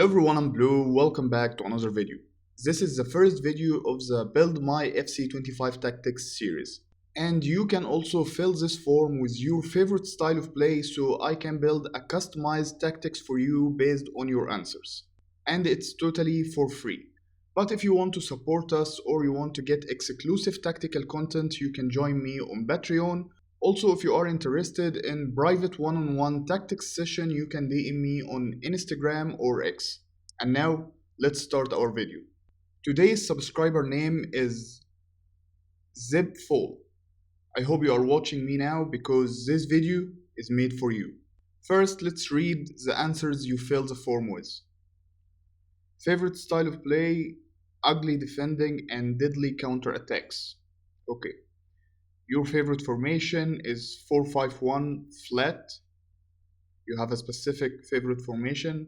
Hello everyone, I'm Blue. Welcome back to another video. This is the first video of the Build My FC25 Tactics series. And you can also fill this form with your favorite style of play so I can build a customized tactics for you based on your answers. And it's totally for free. But if you want to support us or you want to get exclusive tactical content, you can join me on Patreon. Also, if you are interested in private one-on-one tactics session, you can DM me on Instagram or X. And now, let's start our video. Today's subscriber name is Zipfall. I hope you are watching me now because this video is made for you. First, let's read the answers you filled the form with. Favorite style of play, ugly defending and deadly counter-attacks. Okay. Your favorite formation is 4-5-1 flat. You have a specific favorite formation.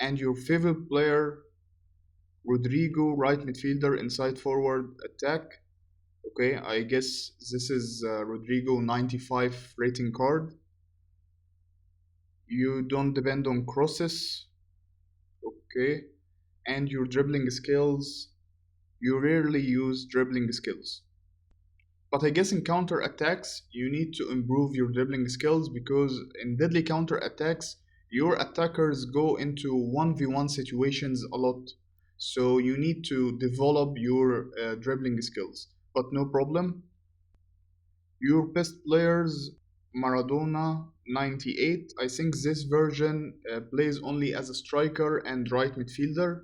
And your favorite player, Rodrigo, right midfielder, inside forward attack. Okay, I guess this is Rodrigo 95 rating card. You don't depend on crosses. Okay, and your dribbling skills, you rarely use dribbling skills. But I guess in counter attacks, you need to improve your dribbling skills because in deadly counter attacks, your attackers go into 1v1 situations a lot. So you need to develop your dribbling skills. But no problem. Your best players, Maradona 98. I think this version plays only as a striker and right midfielder.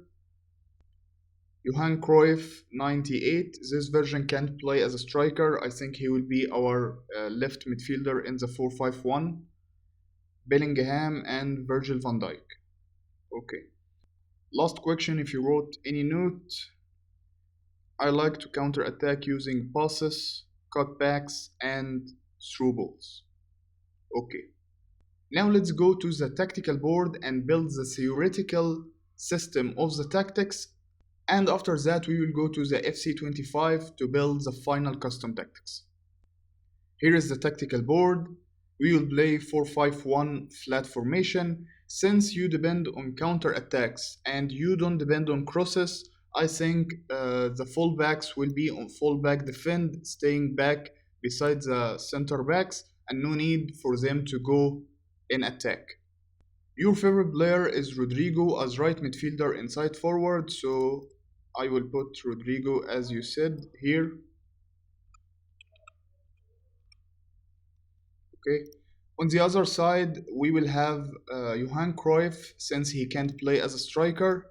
Johan Cruyff 98, this version can't play as a striker. I think he will be our left midfielder in the 4-5-1. Bellingham and Virgil van Dijk. Okay. Last question, if you wrote any note. I like to counter attack using passes, cutbacks and through balls. Okay. Now let's go to the tactical board and build the theoretical system of the tactics. And after that, we will go to the FC25 to build the final custom tactics. Here is the tactical board. We will play 4-5-1 flat formation. Since you depend on counter attacks and you don't depend on crosses, I think the fullbacks will be on fullback defend, staying back beside the center backs, and no need for them to go in attack. Your favorite player is Rodrigo as right midfielder inside forward, so I will put Rodrigo as you said here. Okay. On the other side, we will have Johan Cruyff since he can't play as a striker.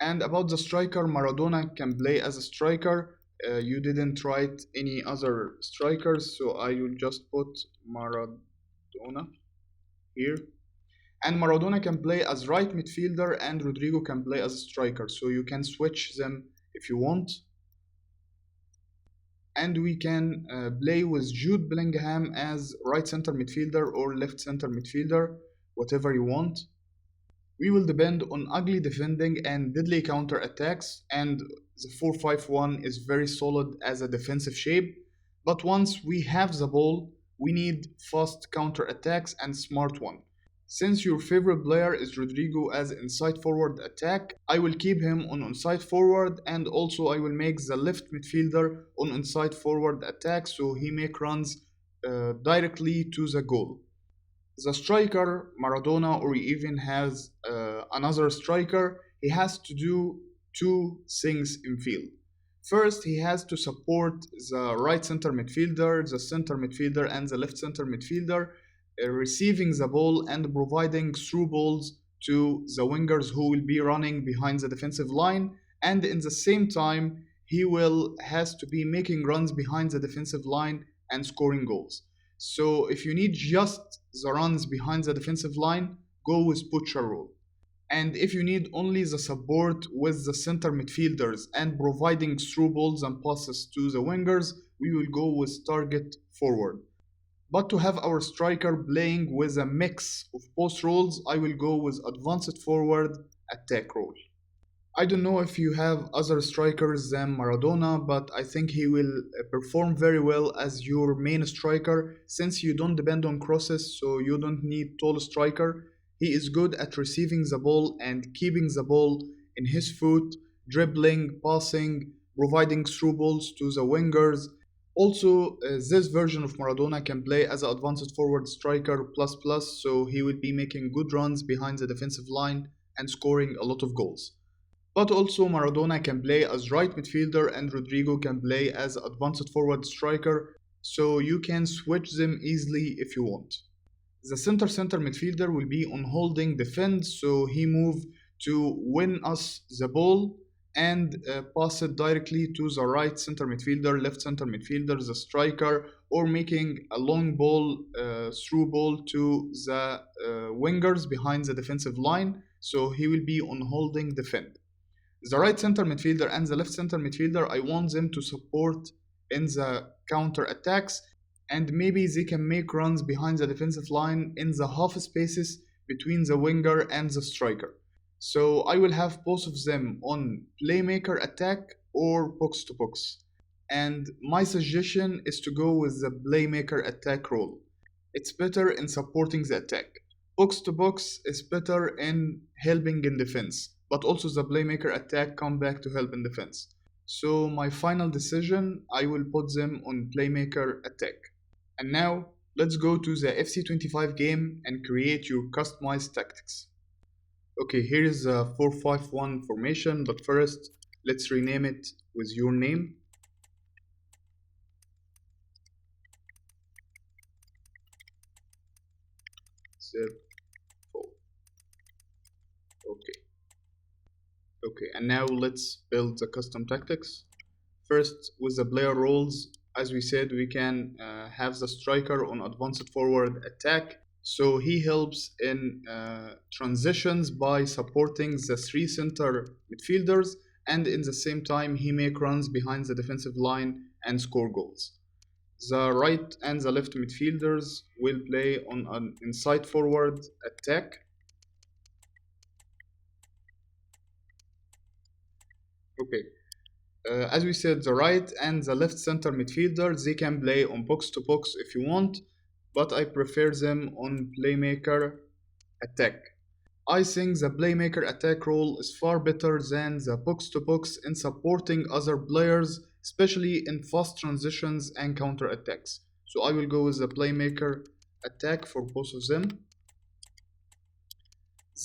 And about the striker, Maradona can play as a striker. You didn't write any other strikers, so I will just put Maradona here. And Maradona can play as right midfielder and Rodrigo can play as a striker. So you can switch them if you want. And we can play with Jude Bellingham as right center midfielder or left center midfielder, whatever you want. We will depend on ugly defending and deadly counter attacks, and the 4-5-1 is very solid as a defensive shape. But once we have the ball, we need fast counter attacks and smart one. Since your favorite player is Rodrigo as inside forward attack, I will keep him on inside forward, and also I will make the left midfielder on inside forward attack so he make runs directly to the goal. The striker, Maradona, or he even has another striker, he has to do two things in field. First, he has to support the right center midfielder, the center midfielder, and the left center midfielder, receiving the ball and providing through balls to the wingers who will be running behind the defensive line, and in the same time he has to be making runs behind the defensive line and scoring goals. So if you need just the runs behind the defensive line, go with Butcher role. And if you need only the support with the center midfielders and providing through balls and passes to the wingers, we will go with target forward. But to have our striker playing with a mix of both roles, I will go with advanced forward attack role. I don't know if you have other strikers than Maradona, but I think he will perform very well as your main striker since you don't depend on crosses, so you don't need tall striker. He is good at receiving the ball and keeping the ball in his foot, dribbling, passing, providing through balls to the wingers. Also, this version of Maradona can play as an advanced forward striker plus plus, so he will be making good runs behind the defensive line and scoring a lot of goals. But also Maradona can play as right midfielder and Rodrigo can play as advanced forward striker, so you can switch them easily if you want. The center midfielder will be on holding defend, so he move to win us the ball and pass it directly to the right center midfielder, left center midfielder, the striker, or making a long ball, through ball to the wingers behind the defensive line. So he will be on holding defend. The right center midfielder and the left center midfielder, I want them to support in the counter attacks, and maybe they can make runs behind the defensive line in the half spaces between the winger and the striker. So I will have both of them on playmaker attack or box to box. And my suggestion is to go with the playmaker attack role. It's better in supporting the attack. Box to box is better in helping in defense, but also the playmaker attack come back to help in defense. So my final decision, I will put them on playmaker attack. And now let's go to the FC25 game and create your customized tactics. Okay, here is a 4-5-1 formation, but first let's rename it with your name. Z4. Okay. Okay, and now let's build the custom tactics. First, with the player roles, as we said, we can have the striker on advanced forward attack. So he helps in transitions by supporting the three center midfielders, and in the same time he make runs behind the defensive line and score goals. The right and the left midfielders will play on an inside forward attack. Okay, as we said, the right and the left center midfielders, they can play on box to box if you want, but I prefer them on playmaker attack. I think the playmaker attack role is far better than the box to box in supporting other players, especially in fast transitions and counter attacks. So I will go with the playmaker attack for both of them.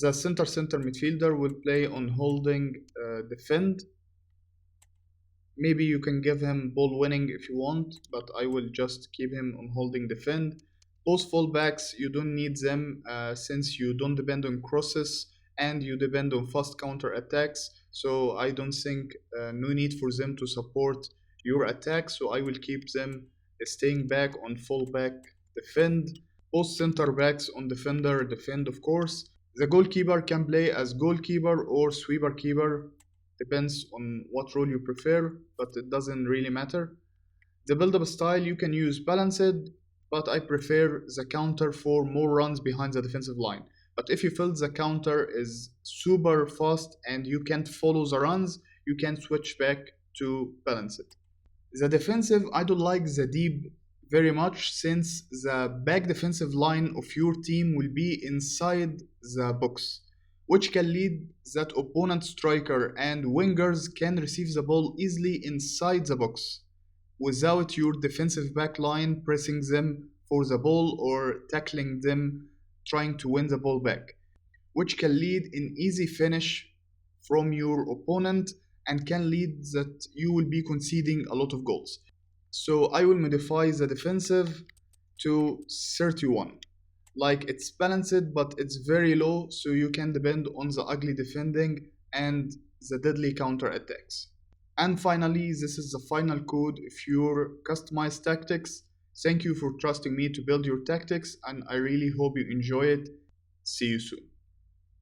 The center midfielder will play on holding defend. Maybe you can give him ball winning if you want, but I will just keep him on holding defend. Both fullbacks, you don't need them since you don't depend on crosses and you depend on fast counter attacks. So I don't think no need for them to support your attack. So I will keep them staying back on fullback defend. Both center backs on defender defend, of course. The goalkeeper can play as goalkeeper or sweeper keeper. Depends on what role you prefer, but it doesn't really matter. The build-up style you can use balanced, but I prefer the counter for more runs behind the defensive line. But if you feel the counter is super fast and you can't follow the runs, you can switch back to balanced. The defensive, I don't like the deep very much since the back defensive line of your team will be inside the box, which can lead that opponent striker and wingers can receive the ball easily inside the box without your defensive back line pressing them for the ball or tackling them trying to win the ball back, which can lead in easy finish from your opponent and can lead that you will be conceding a lot of goals. So I will modify the defensive to 31. Like it's balanced but it's very low, so you can depend on the ugly defending and the deadly counter attacks. And finally, this is the final code of your customized tactics. Thank you for trusting me to build your tactics, and I really hope you enjoy it. See you soon.